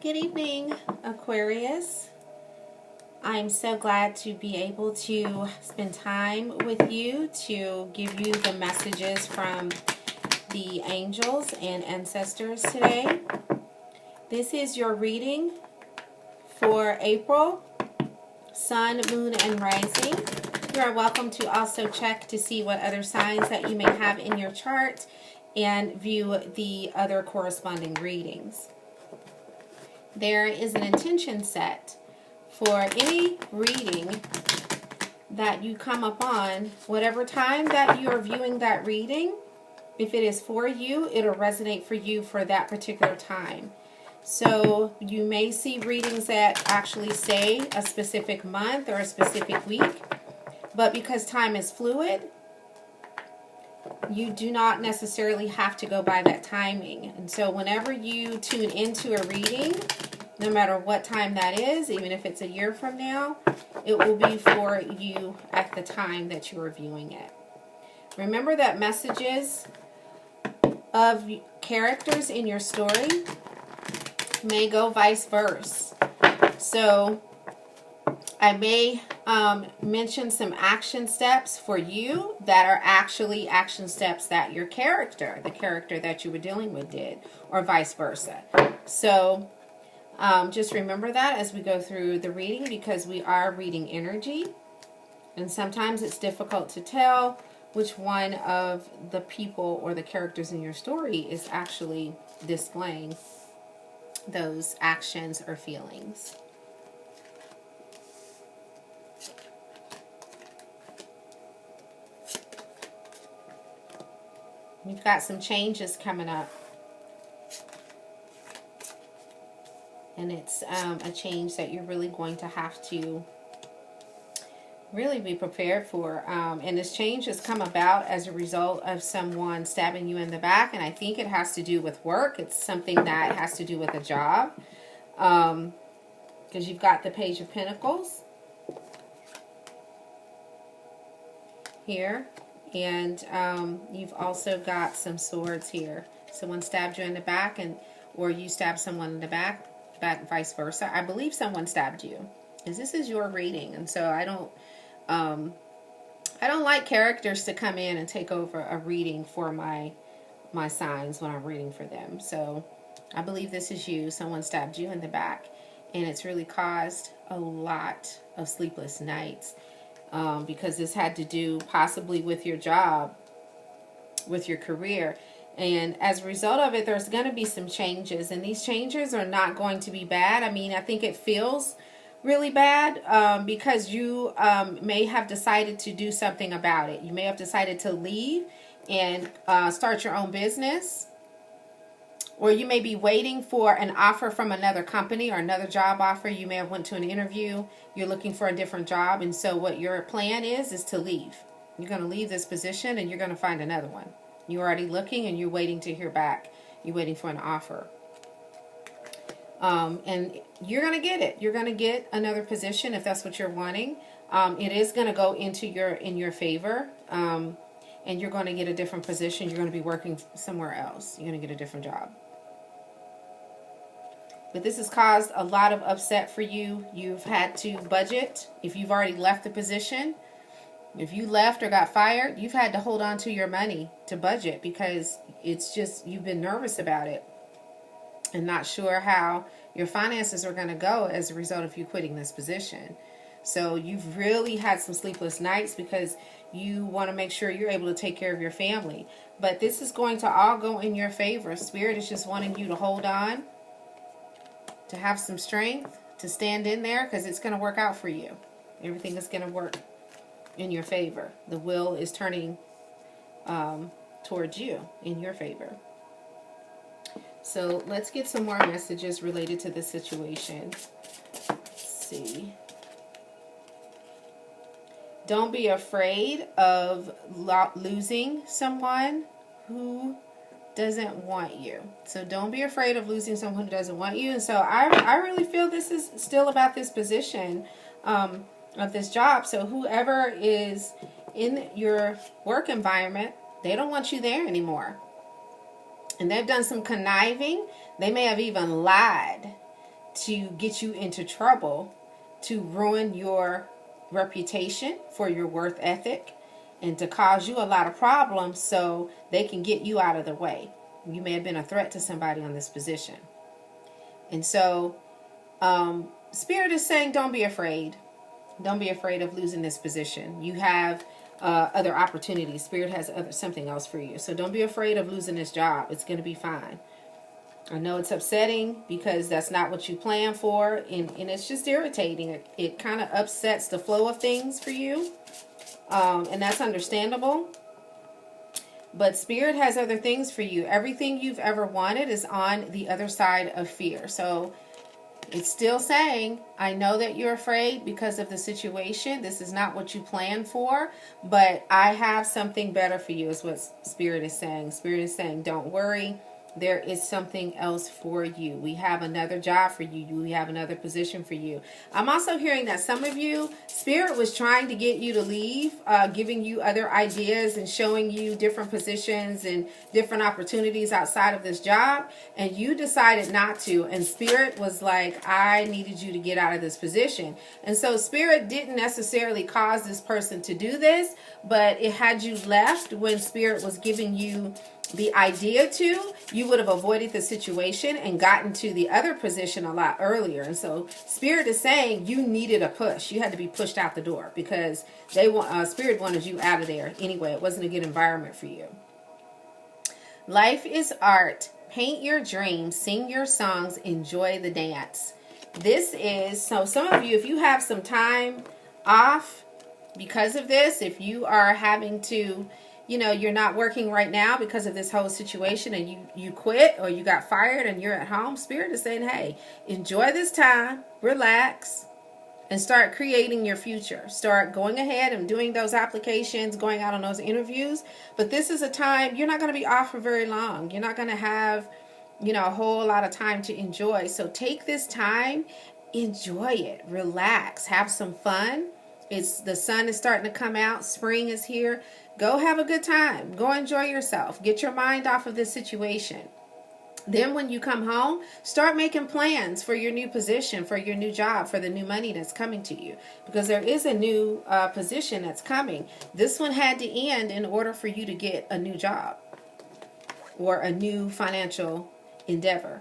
Good evening, Aquarius. I'm so glad to be able to spend time with you to give you the messages from the angels and ancestors today. This is your reading for April, Sun, Moon, and Rising. You are welcome to also check to see what other signs that you may have in your chart and view the other corresponding readings. There is an intention set for any reading that you come upon, whatever time that you are viewing that reading. If it is for you, it'll resonate for you for that particular time. So you may see readings that actually say a specific month or a specific week, but because time is fluid, you do not necessarily have to go by that timing. And so whenever you tune into a reading, no matter what time that is, even if it's a year from now, it will be for you at the time that you are viewing it. Remember that messages of characters in your story may go vice versa. So I may mention some action steps for you that are actually action steps that your character, the character that you were dealing with, did, or vice versa. So just remember that as we go through the reading, because we are reading energy, and sometimes it's difficult to tell which one of the people or the characters in your story is actually displaying those actions or feelings. We've got some changes coming up. And it's a change that you're really going to have to really be prepared for. And this change has come about as a result of someone stabbing you in the back. And I think it has to do with work. It's something that has to do with a job. Because you've got the Page of Pentacles here. And you've also got some swords here. Someone stabbed you in the back, or you stabbed someone in the back. Vice versa. I believe someone stabbed you, because this is your reading, and so I don't like characters to come in and take over a reading for my signs when I'm reading for them. So I believe this is you. Someone stabbed you in the back, and it's really caused a lot of sleepless nights, because this had to do possibly with your job, with your career. And as a result of it, there's going to be some changes. And these changes are not going to be bad. I mean, I think it feels really bad because you may have decided to do something about it. You may have decided to leave and start your own business. Or you may be waiting for an offer from another company or another job offer. You may have went to an interview. You're looking for a different job. And so what your plan is to leave. You're going to leave this position and you're going to find another one. You're already looking and you're waiting to hear back. You're waiting for an offer. And you're going to get it. You're going to get another position if that's what you're wanting. It is going to go into in your favor. And you're going to get a different position. You're going to be working somewhere else. You're going to get a different job. But this has caused a lot of upset for you. You've had to budget. If you've already left the position, if you left or got fired, you've had to hold on to your money to budget, because it's just, you've been nervous about it and not sure how your finances are going to go as a result of you quitting this position. So you've really had some sleepless nights because you want to make sure you're able to take care of your family. But this is going to all go in your favor. Spirit is just wanting you to hold on, to have some strength, to stand in there, because it's going to work out for you. Everything is going to work in your favor. The wheel is turning towards you in your favor. So let's get some more messages related to this situation. Let's see. Don't be afraid of losing someone who doesn't want you. So don't be afraid of losing someone who doesn't want you. And so I really feel this is still about this position of this job. So whoever is in your work environment, they don't want you there anymore. And they've done some conniving. They may have even lied to get you into trouble, to ruin your reputation for your worth ethic, and to cause you a lot of problems so they can get you out of the way. You may have been a threat to somebody on this position. And so Spirit is saying, don't be afraid. Don't be afraid of losing this position. You have other opportunities. Spirit has something else for you. So don't be afraid of losing this job. It's going to be fine. I know it's upsetting because that's not what you planned for, and it's just irritating. It kind of upsets the flow of things for you, and that's understandable. But Spirit has other things for you. Everything you've ever wanted is on the other side of fear. So it's still saying, I know that you're afraid because of the situation. This is not what you planned for, but I have something better for you, is what Spirit is saying. Spirit is saying, don't worry. There is something else for you. We have another job for you. We have another position for you. I'm also hearing that some of you, Spirit was trying to get you to leave, giving you other ideas and showing you different positions and different opportunities outside of this job. And you decided not to. And Spirit was like, I needed you to get out of this position. And so Spirit didn't necessarily cause this person to do this, but it had you left when Spirit was giving you the idea to, you would have avoided the situation and gotten to the other position a lot earlier. And so Spirit is saying you needed a push. You had to be pushed out the door because Spirit wanted you out of there anyway. It wasn't a good environment for you. Life is art. Paint your dreams, sing your songs, enjoy the dance. This is, so some of you, if you have some time off because of this, if you are having to, you're not working right now because of this whole situation and you quit or you got fired and you're at home, Spirit is saying, hey, enjoy this time, relax, and start creating your future. Start going ahead and doing those applications, going out on those interviews. But this is a time, you're not going to be off for very long. You're not going to have, a whole lot of time to enjoy. So take this time, enjoy it, relax, have some fun. The sun is starting to come out. Spring is here. Go have a good time. Go enjoy yourself. Get your mind off of this situation. Then when you come home, start making plans for your new position, for your new job, for the new money that's coming to you. Because there is a new position that's coming. This one had to end in order for you to get a new job or a new financial endeavor.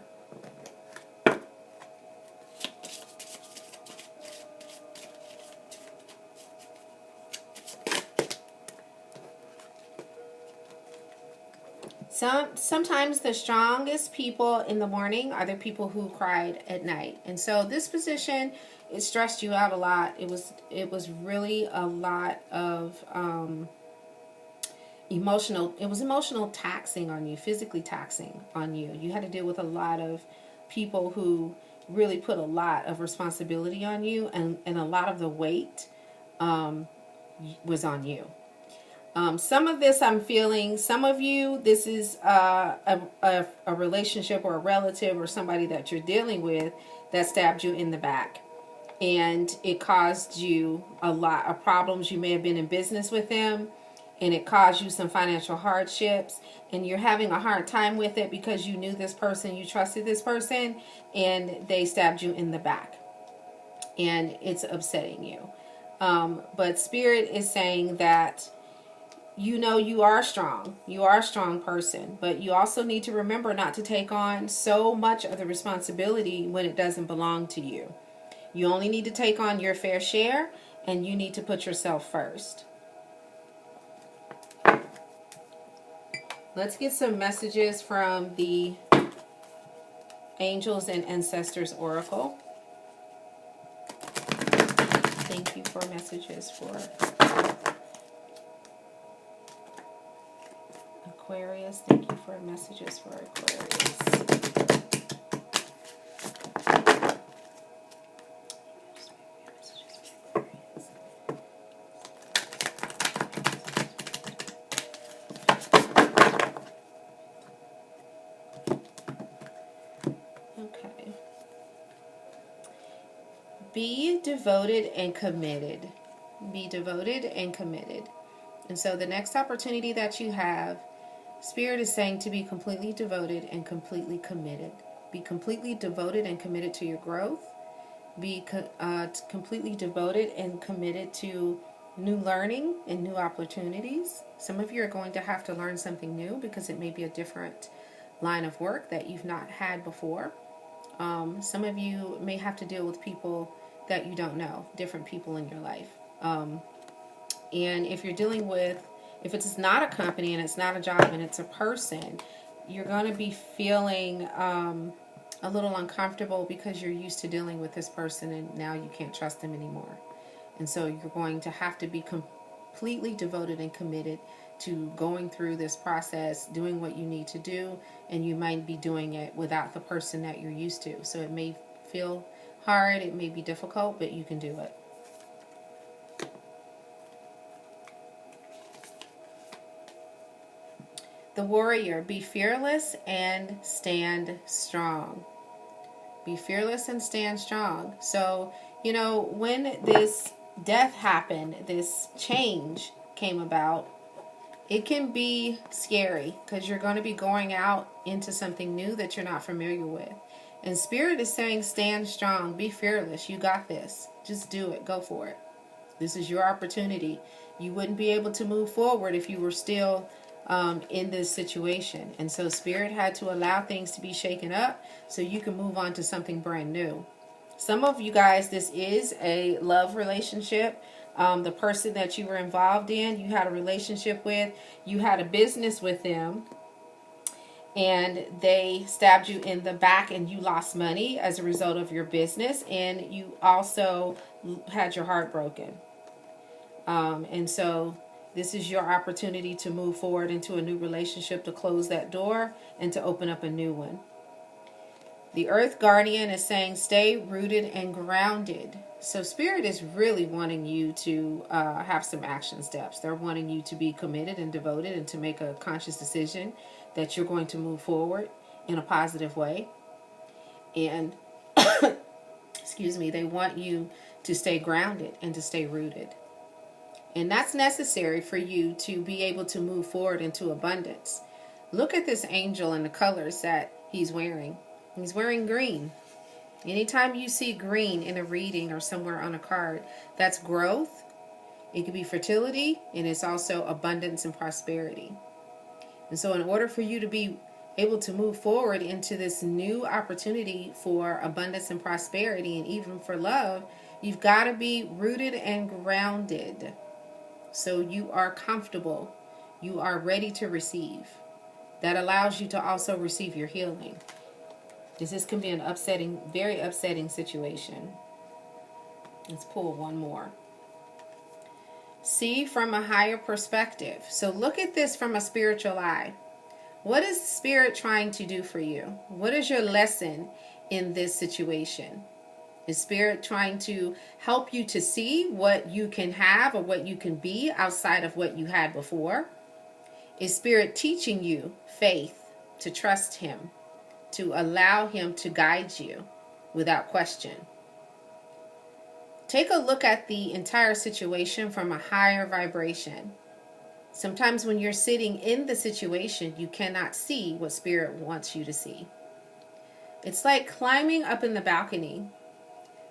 Sometimes the strongest people in the morning are the people who cried at night. And so this position, it stressed you out a lot. It was really a lot of emotional taxing on you, physically taxing on you. You had to deal with a lot of people who really put a lot of responsibility on you, and a lot of the weight was on you. Some of this I'm feeling, some of you, this is a relationship or a relative or somebody that you're dealing with that stabbed you in the back. And it caused you a lot of problems. You may have been in business with them, and it caused you some financial hardships. And you're having a hard time with it because you knew this person, you trusted this person, and they stabbed you in the back. And it's upsetting you. But Spirit is saying that you are strong. You are a strong person, but you also need to remember not to take on so much of the responsibility when it doesn't belong to you. You only need to take on your fair share, and you need to put yourself first. Let's get some messages from the Angels and Ancestors Oracle. Thank you for messages for Aquarius. Thank you for messages for Aquarius. Okay. Be devoted and committed. Be devoted and committed. And so the next opportunity that you have, Spirit is saying to be completely devoted and completely committed. Be completely devoted and committed to your growth. Be completely devoted and committed to new learning and new opportunities. Some of you are going to have to learn something new because it may be a different line of work that you've not had before. Some of you may have to deal with people that you don't know, different people in your life. And if you're dealing with, if it's not a company and it's not a job and it's a person, you're going to be feeling a little uncomfortable because you're used to dealing with this person and now you can't trust them anymore. And so you're going to have to be completely devoted and committed to going through this process, doing what you need to do, and you might be doing it without the person that you're used to. So it may feel hard, it may be difficult, but you can do it. The warrior, be fearless and stand strong. Be fearless and stand strong. So, you know, when this death happened, this change came about, it can be scary because you're going to be going out into something new that you're not familiar with. And Spirit is saying, stand strong, be fearless. You got this. Just do it. Go for it. This is your opportunity. You wouldn't be able to move forward if you were still in this situation. And so Spirit had to allow things to be shaken up so you can move on to something brand new. Some of you guys, this is a love relationship. The person that you were involved in, you had a relationship with, you had a business with them, and they stabbed you in the back and you lost money as a result of your business, and you also had your heart broken. And so this is your opportunity to move forward into a new relationship, to close that door and to open up a new one. The Earth Guardian is saying stay rooted and grounded. So Spirit is really wanting you to have some action steps. They're wanting you to be committed and devoted and to make a conscious decision that you're going to move forward in a positive way. And, excuse me, they want you to stay grounded and to stay rooted. And that's necessary for you to be able to move forward into abundance. Look at this angel and the colors that he's wearing. He's wearing green. Anytime you see green in a reading or somewhere on a card, that's growth. It could be fertility, and it's also abundance and prosperity. And so in order for you to be able to move forward into this new opportunity for abundance and prosperity, and even for love, you've got to be rooted and grounded. So you are comfortable. You are ready to receive. That allows you to also receive your healing. This can be an upsetting, very upsetting situation. Let's pull one more. See from a higher perspective. So look at this from a spiritual eye. What is Spirit trying to do for you? What is your lesson in this situation? Is Spirit trying to help you to see what you can have or what you can be outside of what you had before? Is Spirit teaching you faith, to trust Him, to allow Him to guide you without question? Take a look at the entire situation from a higher vibration. Sometimes when you're sitting in the situation, you cannot see what Spirit wants you to see. It's like climbing up in the balcony.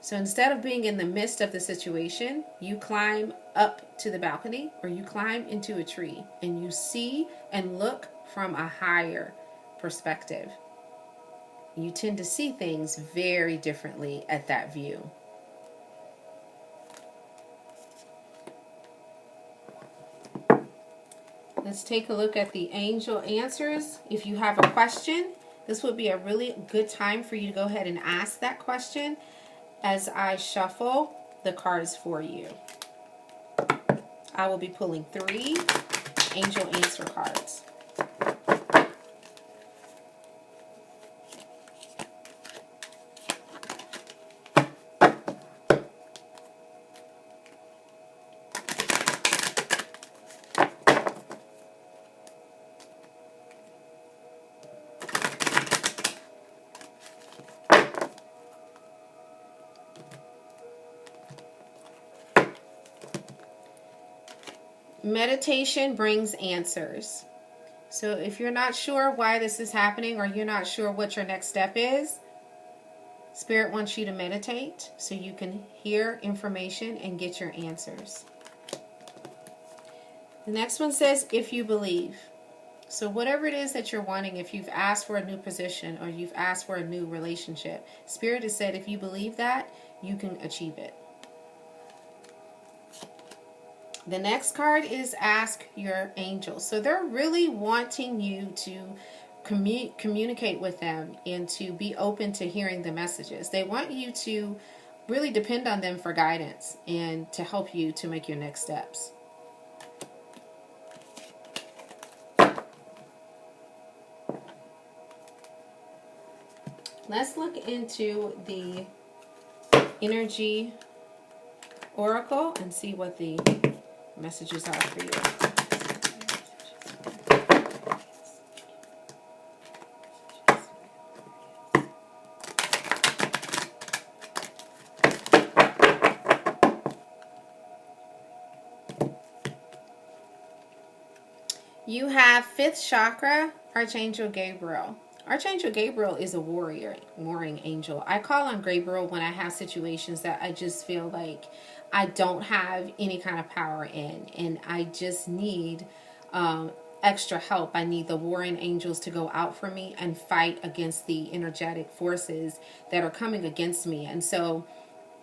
So instead of being in the midst of the situation, you climb up to the balcony or you climb into a tree and you see and look from a higher perspective. You tend to see things very differently at that view. Let's take a look at the angel answers. If you have a question, this would be a really good time for you to go ahead and ask that question as I shuffle the cards for you. I will be pulling 3 angel answer cards. Meditation brings answers. So if you're not sure why this is happening, or you're not sure what your next step is, Spirit wants you to meditate so you can hear information and get your answers. The next one says, if you believe. So whatever it is that you're wanting, if you've asked for a new position or you've asked for a new relationship, Spirit has said if you believe that, you can achieve it. The next card is ask your angels. So they're really wanting you to communicate with them and to be open to hearing the messages. They want you to really depend on them for guidance and to help you to make your next steps. Let's look into the energy oracle and see what the messages are for you. You have 5th chakra, Archangel Gabriel. Archangel Gabriel is a warring angel. I call on Gabriel when I have situations that I just feel like I don't have any kind of power in, and I just need extra help. I need the warring angels to go out for me and fight against the energetic forces that are coming against me. And so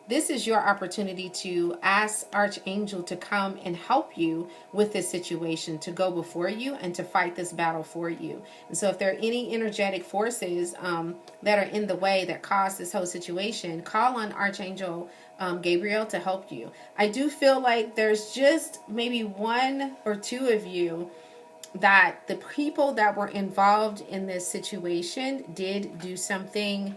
this is your opportunity to ask Archangel to come and help you with this situation, to go before you and to fight this battle for you. And so if there are any energetic forces that are in the way that cause this whole situation, call on Archangel Gabriel to help you. I do feel like there's just maybe 1 or 2 of you that the people that were involved in this situation did do something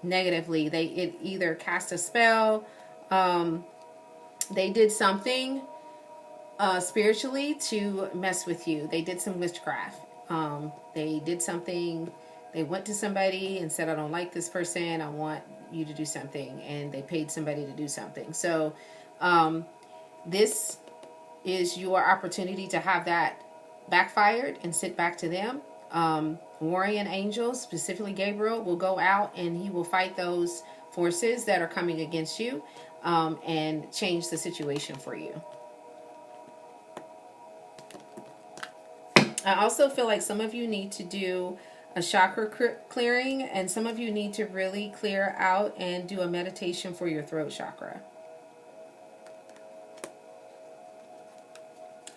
negatively. It either cast a spell, they did something spiritually to mess with you. They did some witchcraft. They did something. They went to somebody and said, I don't like this person, I want you to do something, and they paid somebody to do something. So this is your opportunity to have that backfired and sit back to them. Warring angels, specifically Gabriel, will go out and he will fight those forces that are coming against you and change the situation for you. I also feel like some of you need to do a chakra clearing, and some of you need to really clear out and do a meditation for your throat chakra.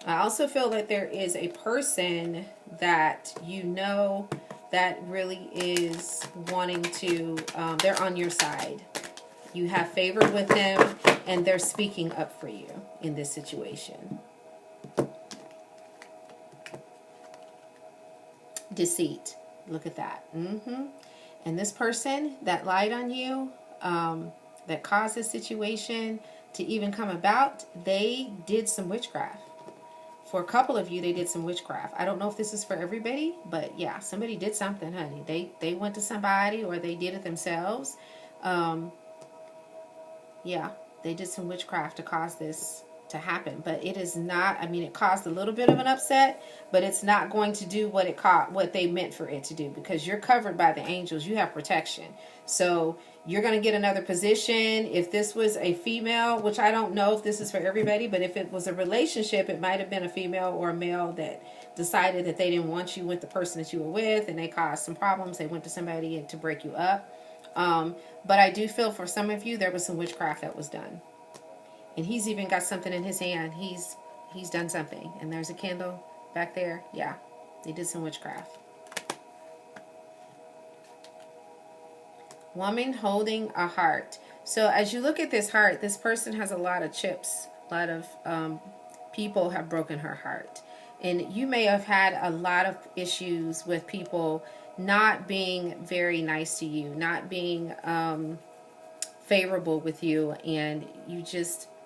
I also feel like there is a person that you know that really is wanting to, they're on your side. You have favor with them and they're speaking up for you in this situation. Deceit. Look at that. And this person that lied on you, that caused this situation to even come about, they did some witchcraft. For a couple of you, they did some witchcraft. I don't know if this is for everybody, but yeah, somebody did something, honey. They went to somebody, or they did it themselves. Yeah, they did some witchcraft to cause this to happen. But it is not, I mean, it caused a little bit of an upset, but it's not going to do what they meant for it to do, because you're covered by the angels. You have protection. So you're going to get another position. If this was a female, which I don't know if this is for everybody, but if it was a relationship, it might have been a female or a male that decided that they didn't want you with the person that you were with, and they caused some problems. They went to somebody to break you up. But I do feel for some of you, there was some witchcraft that was done. And he's even got something in his hand. He's done something. And there's a candle back there. Yeah, they did some witchcraft. Woman holding a heart. So as you look at this heart, this person has a lot of chips. A lot of people have broken her heart. And you may have had a lot of issues with people not being very nice to you, not being favorable with you, and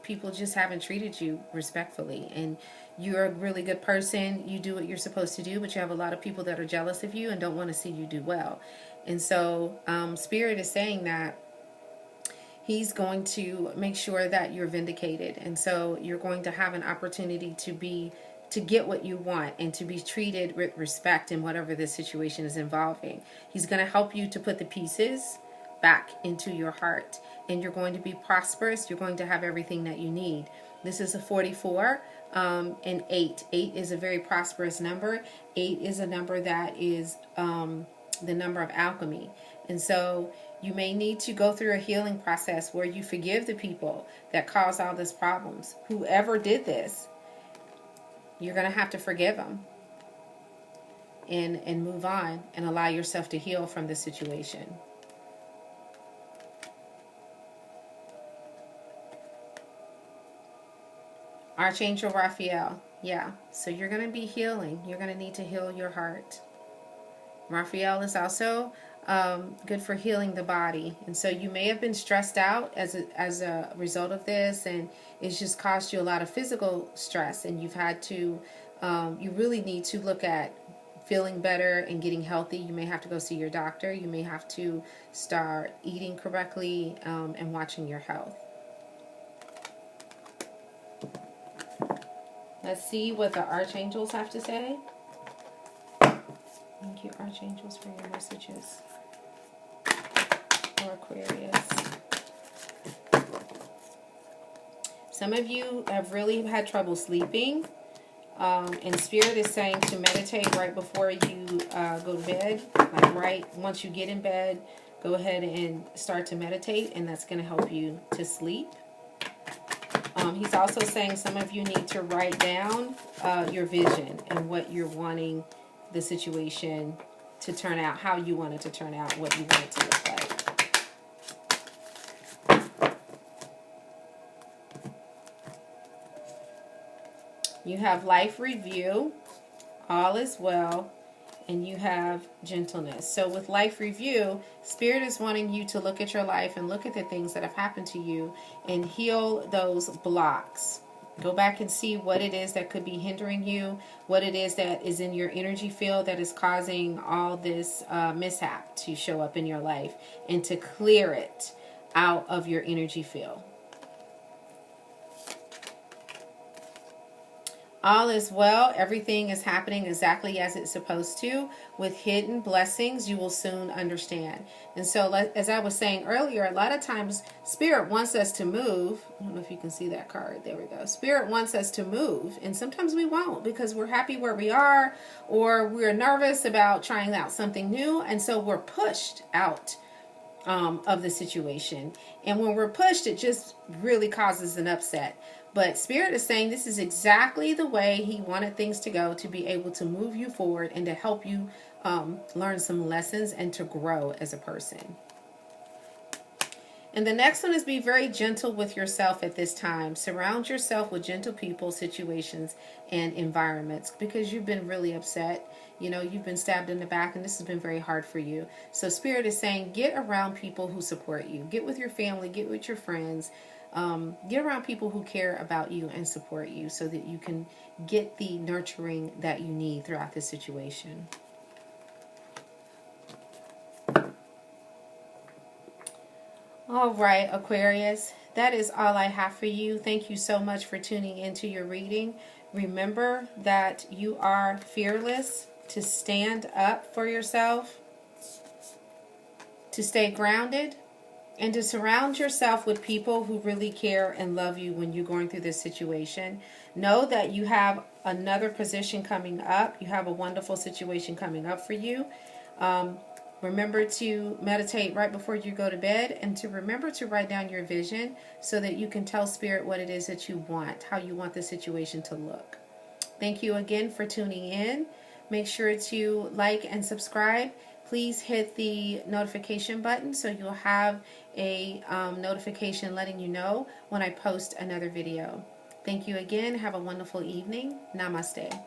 people just haven't treated you respectfully. And you're a really good person. You do what you're supposed to do, but you have a lot of people that are jealous of you and don't want to see you do well. And so Spirit is saying that he's going to make sure that you're vindicated. And so you're going to have an opportunity to be to get what you want and to be treated with respect in whatever the situation is involving. He's going to help you to put the pieces back into your heart, and you're going to be prosperous. You're going to have everything that you need. This is a 44 and 8. 8 is a very prosperous number. 8 is a number that is the number of alchemy. And so you may need to go through a healing process where you forgive the people that caused all these problems. Whoever did this, you're going to have to forgive them and move on and allow yourself to heal from the situation. Archangel Raphael. Yeah, so you're going to be healing. You're going to need to heal your heart. Raphael is also good for healing the body. And so you may have been stressed out as a result of this, and it's just caused you a lot of physical stress, and you've had to, you really need to look at feeling better and getting healthy. You may have to go see your doctor. You may have to start eating correctly and watching your health. Let's see what the archangels have to say. Thank you, archangels, for your messages for Aquarius. Some of you have really had trouble sleeping, and Spirit is saying to meditate right before you go to bed. Like right once you get in bed, go ahead and start to meditate, and that's going to help you to sleep. He's also saying some of you need to write down your vision and what you're wanting the situation to turn out, how you want it to turn out, what you want it to look like. You have life review, all is well, and you have gentleness. So with life review, Spirit is wanting you to look at your life and look at the things that have happened to you and heal those blocks. Go back and see what it is that could be hindering you, what it is that is in your energy field that is causing all this mishap to show up in your life, and to clear it out of your energy field. All is well. Everything is happening exactly as it's supposed to. With hidden blessings, you will soon understand. And so, as I was saying earlier, a lot of times Spirit wants us to move. I don't know if you can see that card. There we go. Spirit wants us to move, and sometimes we won't because we're happy where we are, or we're nervous about trying out something new, and so we're pushed out of the situation. And when we're pushed, it just really causes an upset. But Spirit is saying this is exactly the way He wanted things to go, to be able to move you forward and to help you learn some lessons and to grow as a person. And the next one is be very gentle with yourself at this time. Surround yourself with gentle people, situations, and environments, because you've been really upset. You know, you've been stabbed in the back, and this has been very hard for you. So Spirit is saying get around people who support you. Get with your family, get with your friends. Get around people who care about you and support you so that you can get the nurturing that you need throughout this situation. All right, Aquarius, that is all I have for you. Thank you so much for tuning into your reading. Remember that you are fearless, to stand up for yourself, to stay grounded, and to surround yourself with people who really care and love you when you're going through this situation. Know that you have another position coming up. You have a wonderful situation coming up for you. Remember to meditate right before you go to bed, and to remember to write down your vision so that you can tell Spirit what it is that you want, how you want the situation to look. Thank you again for tuning in. Make sure to like and subscribe. Please hit the notification button so you'll have a notification letting you know when I post another video. Thank you again. Have a wonderful evening. Namaste.